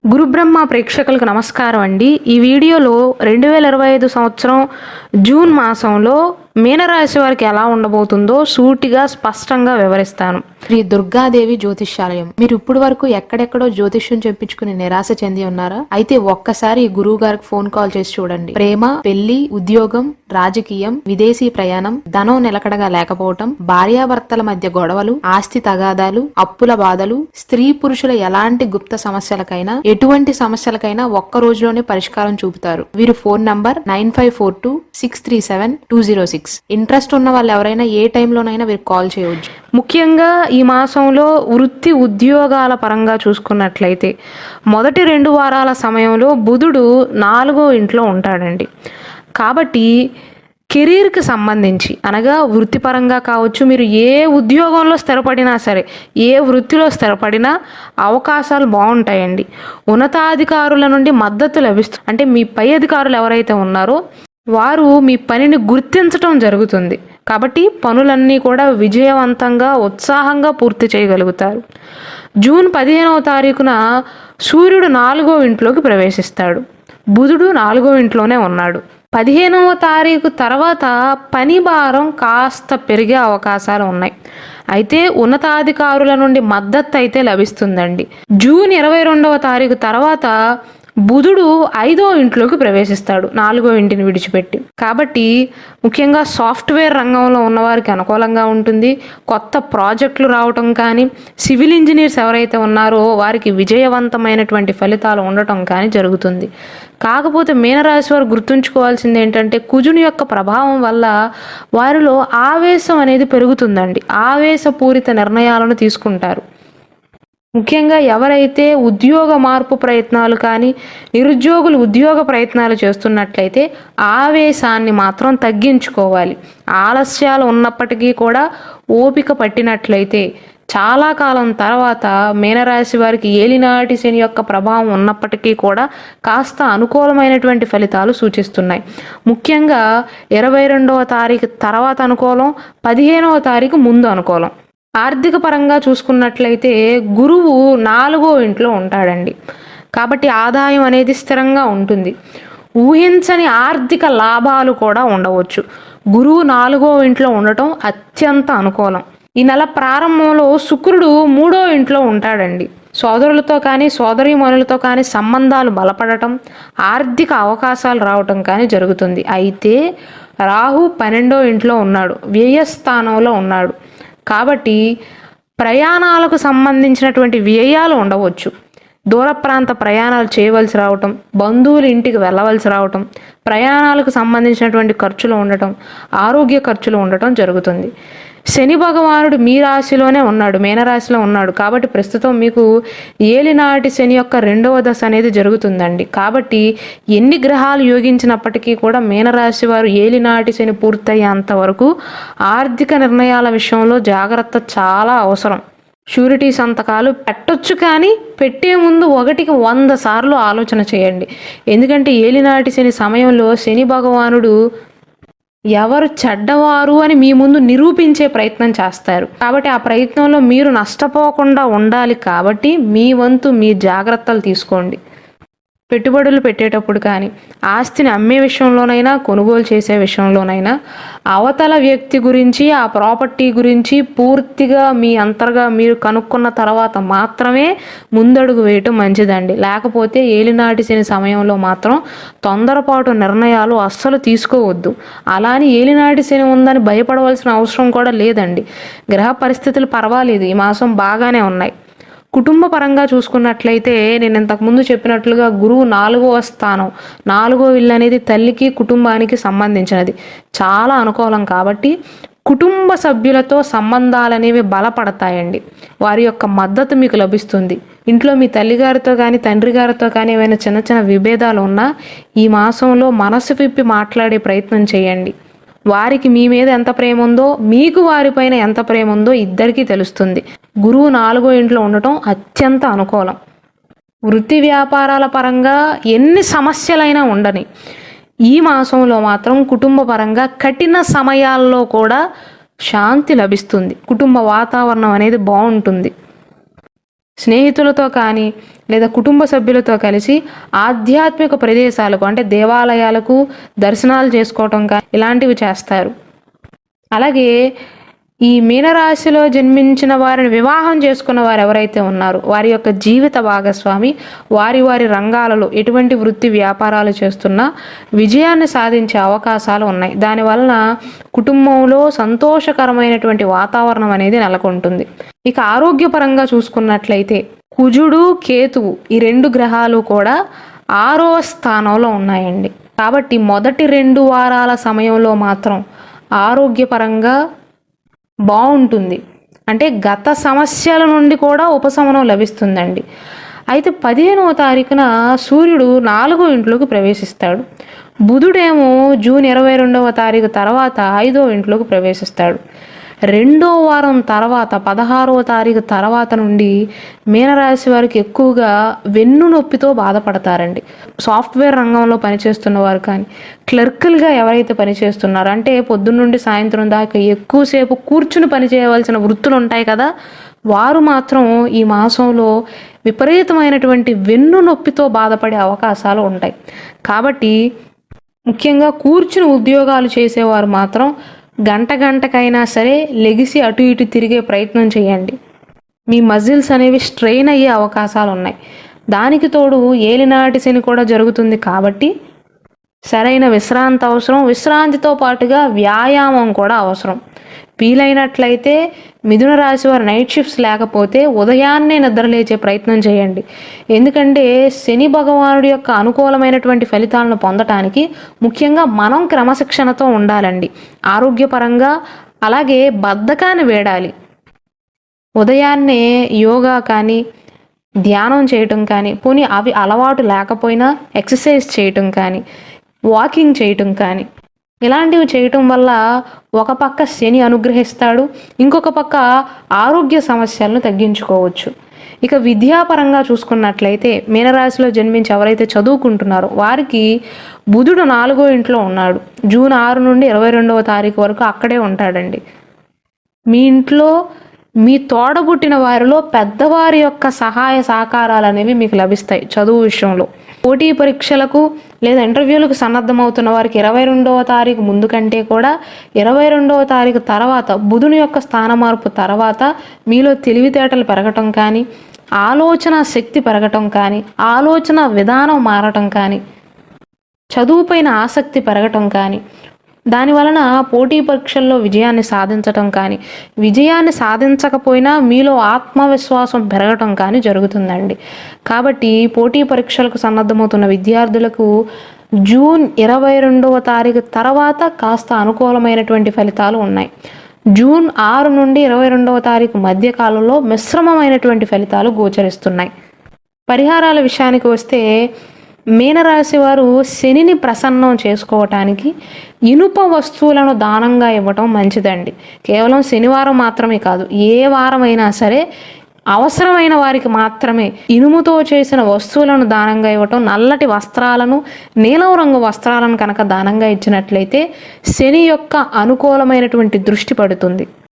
గురుబ్రహ్మ ప్రేక్షకులకు నమస్కారం అండి. ఈ వీడియోలో 2025 సంవత్సరం జూన్ మాసంలో మీనరాశి వారికి ఎలా ఉండబోతుందో సూటిగా స్పష్టంగా వివరిస్తాను. శ్రీ దుర్గాదేవి జ్యోతిష్యాలయం. మీరు ఇప్పుడు వరకు ఎక్కడెక్కడో జ్యోతిష్యం చెప్పించుకుని నిరాశ చెంది ఉన్నారా? అయితే ఒక్కసారి గురువు గారికి ఫోన్ కాల్ చేసి చూడండి. ప్రేమ, పెళ్లి, ఉద్యోగం, రాజకీయం, విదేశీ ప్రయాణం, ధనం నిలకడగా లేకపోవటం, భార్యాభర్తల మధ్య గొడవలు, ఆస్తి తగాదాలు, అప్పుల బాధలు, స్త్రీ పురుషుల ఎలాంటి గుప్త సమస్యలకైనా, ఎటువంటి సమస్యలకైనా ఒక్క రోజులోనే పరిష్కారం చూపుతారు. వీరు ఫోన్ నంబర్ 9542637206. ఇంట్రెస్ట్ ఉన్న వాళ్ళు ఎవరైనా ఏ టైంలోనైనా వీరికి కాల్ చేయవచ్చు. ముఖ్యంగా ఈ మాసంలో వృత్తి ఉద్యోగాల పరంగా చూసుకున్నట్లయితే మొదటి 2 వారాల సమయంలో బుధుడు 4వ ఇంట్లో ఉంటాడండి. కాబట్టి కెరీర్కి సంబంధించి అనగా వృత్తిపరంగా కావచ్చు, మీరు ఏ ఉద్యోగంలో స్థిరపడినా సరే, ఏ వృత్తిలో స్థిరపడినా అవకాశాలు బాగుంటాయండి. ఉన్నతాధికారుల నుండి మద్దతు లభిస్తుంది. అంటే మీ పై అధికారులు ఎవరైతే ఉన్నారో వారు మీ పనిని గుర్తించటం జరుగుతుంది. కాబట్టి పనులన్నీ కూడా విజయవంతంగా ఉత్సాహంగా పూర్తి చేయగలుగుతారు. జూన్ 15వ తారీఖున సూర్యుడు 4వ ఇంట్లోకి ప్రవేశిస్తాడు. బుధుడు 4వ ఇంట్లోనే ఉన్నాడు. 15వ తారీఖు తర్వాత పని భారం కాస్త పెరిగే అవకాశాలు ఉన్నాయి. అయితే ఉన్నతాధికారుల నుండి మద్దతు అయితే లభిస్తుందండి. జూన్ 22వ తారీఖు తర్వాత బుధుడు 5వ ఇంట్లోకి ప్రవేశిస్తాడు, 4వ ఇంటిని విడిచిపెట్టి. కాబట్టి ముఖ్యంగా సాఫ్ట్వేర్ రంగంలో ఉన్నవారికి అనుకూలంగా ఉంటుంది. కొత్త ప్రాజెక్టులు రావటం కానీ, సివిల్ ఇంజనీర్స్ ఎవరైతే ఉన్నారో వారికి విజయవంతమైనటువంటి ఫలితాలు ఉండటం కానీ జరుగుతుంది. కాకపోతే మీనరాశి వారు గుర్తుంచుకోవాల్సింది ఏంటంటే కుజుని యొక్క ప్రభావం వల్ల వారిలో ఆవేశం అనేది పెరుగుతుందండి. ఆవేశపూరిత నిర్ణయాలను తీసుకుంటారు. ముఖ్యంగా ఎవరైతే ఉద్యోగ మార్పు ప్రయత్నాలు కానీ, నిరుద్యోగులు ఉద్యోగ ప్రయత్నాలు చేస్తున్నట్లయితే ఆవేశాన్ని మాత్రం తగ్గించుకోవాలి. ఆలస్యాలు ఉన్నప్పటికీ కూడా ఓపిక పట్టినట్లయితే చాలా కాలం తర్వాత మీనరాశి వారికి ఏలినాటి శని యొక్క ప్రభావం ఉన్నప్పటికీ కూడా కాస్త అనుకూలమైనటువంటి ఫలితాలు సూచిస్తున్నాయి. ముఖ్యంగా 22వ తారీఖు తర్వాత అనుకూలం, 15వ తారీఖు ముందు అనుకూలం. ఆర్థిక పరంగా చూసుకున్నట్లయితే గురువు 4వ ఇంట్లో ఉంటాడండి. కాబట్టి ఆదాయం అనేది స్థిరంగా ఉంటుంది. ఊహించని ఆర్థిక లాభాలు కూడా ఉండవచ్చు. గురువు 4వ ఇంట్లో ఉండటం అత్యంత అనుకూలం. ఈ నెల ప్రారంభంలో శుక్రుడు 3వ ఇంట్లో ఉంటాడండి. సోదరులతో కానీ, సోదరీమణులతో కానీ సంబంధాలు బలపడటం, ఆర్థిక అవకాశాలు రావటం కానీ జరుగుతుంది. అయితే రాహు 12వ ఇంట్లో ఉన్నాడు, వ్యయస్థానంలో ఉన్నాడు. కాబట్టి ప్రయాణాలకు సంబంధించినటువంటి వ్యయాలు ఉండవచ్చు. దూర ప్రాంత ప్రయాణాలు చేయవలసి రావటం, బంధువుల ఇంటికి వెళ్ళవలసి రావటం, ప్రయాణాలకు సంబంధించినటువంటి ఖర్చులు ఉండటం, ఆరోగ్య ఖర్చులు ఉండటం జరుగుతుంది. శని భగవానుడు మీ రాశిలోనే ఉన్నాడు, మీనరాశిలో ఉన్నాడు. కాబట్టి ప్రస్తుతం మీకు ఏలినాటి శని యొక్క 2వ దశ అనేది జరుగుతుందండి. కాబట్టి ఎన్ని గ్రహాలు యోగించినప్పటికీ కూడా మీనరాశి వారు ఏలినాటి శని పూర్తయ్యేంత వరకు ఆర్థిక నిర్ణయాల విషయంలో జాగ్రత్త చాలా అవసరం. షూరిటీ సంతకాలు పెట్టొచ్చు, కానీ పెట్టే ముందు 1కి 100 సార్లు ఆలోచన చేయండి. ఎందుకంటే ఏలినాటి శని సమయంలో శని భగవానుడు ఎవరు చెడ్డవారు అని మీ ముందు నిరూపించే ప్రయత్నం చేస్తారు. కాబట్టి ఆ ప్రయత్నంలో మీరు నష్టపోకుండా ఉండాలి. కాబట్టి మీ వంతు మీ జాగ్రత్తలు తీసుకోండి. పెట్టుబడులు పెట్టేటప్పుడు కానీ, ఆస్తిని అమ్మే విషయంలోనైనా, కొనుగోలు చేసే విషయంలోనైనా అవతల వ్యక్తి గురించి, ఆ ప్రాపర్టీ గురించి పూర్తిగా మీ అంతర్గా మీరు కనుక్కున్న తర్వాత మాత్రమే ముందడుగు వేయటం మంచిదండి. లేకపోతే ఏలినాటి శని సమయంలో మాత్రం తొందరపాటు నిర్ణయాలు అస్సలు తీసుకోవద్దు. అలాని ఏలినాటి శని ఉందని భయపడవలసిన అవసరం కూడా లేదండి. గ్రహ పరిస్థితులు పర్వాలేదు, ఈ మాసం బాగానే ఉన్నాయి. కుటుంబ పరంగా చూసుకున్నట్లయితే నేను ఇంతకుముందు చెప్పినట్లుగా గురువు 4వ స్థానం, 4వ ఇల్లు అనేది తల్లికి కుటుంబానికి సంబంధించినది, చాలా అనుకూలం. కాబట్టి కుటుంబ సభ్యులతో సంబంధాలు అనేవి బలపడతాయండి. వారి యొక్క మద్దతు మీకు లభిస్తుంది. ఇంట్లో మీ తల్లిగారితో కానీ, తండ్రి గారితో కానీ ఏమైనా చిన్న చిన్న విభేదాలు ఉన్నా ఈ మాసంలో మనసు విప్పి మాట్లాడే ప్రయత్నం చేయండి. వారికి మీ మీద ఎంత ప్రేమ ఉందో, మీకు వారిపైన ఎంత ప్రేమ ఉందో ఇద్దరికీ తెలుస్తుంది. గురువు 4వ ఇంట్లో ఉండటం అత్యంత అనుకూలం. వృత్తి వ్యాపారాల పరంగా ఎన్ని సమస్యలైనా ఉండని, ఈ మాసంలో మాత్రం కుటుంబ పరంగా కఠిన సమయాల్లో కూడా శాంతి లభిస్తుంది. కుటుంబ వాతావరణం అనేది బాగుంటుంది. స్నేహితులతో కానీ లేదా కుటుంబ సభ్యులతో కలిసి ఆధ్యాత్మిక ప్రదేశాలకు అంటే దేవాలయాలకు దర్శనాలు చేసుకోవటం కానీ ఇలాంటివి చేస్తారు. అలాగే ఈ మీనరాశిలో జన్మించిన వారిని వివాహం చేసుకున్న వారు ఎవరైతే ఉన్నారో వారి యొక్క జీవిత భాగస్వామి వారి వారి రంగాలలో ఎటువంటి వృత్తి వ్యాపారాలు చేస్తున్నా విజయాన్ని సాధించే అవకాశాలు ఉన్నాయి. దానివలన కుటుంబంలో సంతోషకరమైనటువంటి వాతావరణం అనేది నెలకొంటుంది. ఇక ఆరోగ్యపరంగా చూసుకున్నట్లయితే కుజుడు కేతువు ఈ 2 గ్రహాలు కూడా 6వ స్థానంలో ఉన్నాయండి. కాబట్టి మొదటి 2 వారాల సమయంలో మాత్రం ఆరోగ్యపరంగా బాగుంటుంది. అంటే గత సమస్యల నుండి కూడా ఉపశమనం లభిస్తుందండి. అయితే 15వ తారీఖున సూర్యుడు 4వ ఇంట్లోకి ప్రవేశిస్తాడు. బుధుడేమో జూన్ 22వ తారీఖు తర్వాత 5వ ఇంట్లోకి ప్రవేశిస్తాడు. 2వ వారం తర్వాత 16వ తారీఖు తర్వాత నుండి మీనరాశి వారికి ఎక్కువగా వెన్ను నొప్పితో బాధపడతారండి. సాఫ్ట్వేర్ రంగంలో పనిచేస్తున్న వారు కానీ క్లర్కులుగా ఎవరైతే పనిచేస్తున్నారో అంటే పొద్దున్న నుండి సాయంత్రం దాకా ఎక్కువసేపు కూర్చుని పనిచేయవలసిన వృత్తులు ఉంటాయి కదా, వారు మాత్రం ఈ మాసంలో విపరీతమైనటువంటి వెన్ను నొప్పితో బాధపడే అవకాశాలు ఉంటాయి. కాబట్టి ముఖ్యంగా కూర్చుని ఉద్యోగాలు చేసేవారు మాత్రం గంటకైనా సరే లెగిసి అటు ఇటు తిరిగే ప్రయత్నం చేయండి. మీ మజిల్స్ అనేవి స్ట్రెయిన్ అయ్యే అవకాశాలు ఉన్నాయి. దానికి తోడు ఏలినాటి శని కూడా జరుగుతుంది కాబట్టి సరైన విశ్రాంతి అవసరం. విశ్రాంతితో పాటుగా వ్యాయామం కూడా అవసరం. వీలైనట్లయితే మిథున రాశి వారు నైట్ షిఫ్ట్స్ లేకపోతే ఉదయాన్నే నిద్రలేచే ప్రయత్నం చేయండి. ఎందుకంటే శని భగవానుడి యొక్క అనుకూలమైనటువంటి ఫలితాలను పొందటానికి ముఖ్యంగా మనం క్రమశిక్షణతో ఉండాలండి. ఆరోగ్యపరంగా అలాగే బద్ధకాన్ని వేడాలి. ఉదయాన్నే యోగా కానీ ధ్యానం చేయటం కానీ పోనీ అవి అలవాటు లేకపోయినా ఎక్సర్సైజ్ చేయటం కానీ వాకింగ్ చేయటం కానీ ఇలాంటివి చేయటం వల్ల ఒక పక్క శని అనుగ్రహిస్తాడు, ఇంకొక పక్క ఆరోగ్య సమస్యలను తగ్గించుకోవచ్చు. ఇక విద్యాపరంగా చూసుకున్నట్లయితే మీనరాశిలో జన్మించి ఎవరైతే చదువుకుంటున్నారో వారికి బుధుడు 4వ ఇంట్లో ఉన్నాడు. జూన్ 6 నుండి 22వ తారీఖు వరకు అక్కడే ఉంటాడండి. మీ ఇంట్లో మీ తోడబుట్టిన వారిలో పెద్దవారి యొక్క సహాయ సహకారాలు అనేవి మీకు లభిస్తాయి. చదువు విషయంలో పోటీ పరీక్షలకు లేదా ఇంటర్వ్యూలకు సన్నద్ధమవుతున్న వారికి 22వ తారీఖు ముందు కంటే కూడా 22వ తారీఖు తర్వాత బుధుని యొక్క స్థాన మార్పు తర్వాత మీలో తెలివితేటలు పెరగటం కానీ ఆలోచన శక్తి పెరగటం కానీ ఆలోచన విధానం మారటం కానీ చదువుపైన ఆసక్తి పెరగటం కానీ దానివలన పోటీ పరీక్షల్లో విజయాన్ని సాధించటం కానీ విజయాన్ని సాధించకపోయినా మీలో ఆత్మవిశ్వాసం పెరగటం కానీ జరుగుతుందండి. కాబట్టి పోటీ పరీక్షలకు సన్నద్ధమవుతున్న విద్యార్థులకు జూన్ 22వ తారీఖు తర్వాత కాస్త అనుకూలమైనటువంటి ఫలితాలు ఉన్నాయి. జూన్ 6 నుండి 22వ తారీఖు మధ్య కాలంలో మిశ్రమమైనటువంటి ఫలితాలు గోచరిస్తున్నాయి. పరిహారాల విషయానికి వస్తే మీనరాశి వారు శనిని ప్రసన్నం చేసుకోవటానికి ఇనుప వస్తువులను దానంగా ఇవ్వటం మంచిదండి. కేవలం శనివారం మాత్రమే కాదు, ఏ వారమైనా సరే అవసరమైన వారికి మాత్రమే ఇనుముతో చేసిన వస్తువులను దానంగా ఇవ్వటం, నల్లటి వస్త్రాలను నీలం రంగు వస్త్రాలను కనుక దానంగా ఇచ్చినట్లయితే శని యొక్క అనుకూలమైనటువంటి దృష్టి పడుతుంది.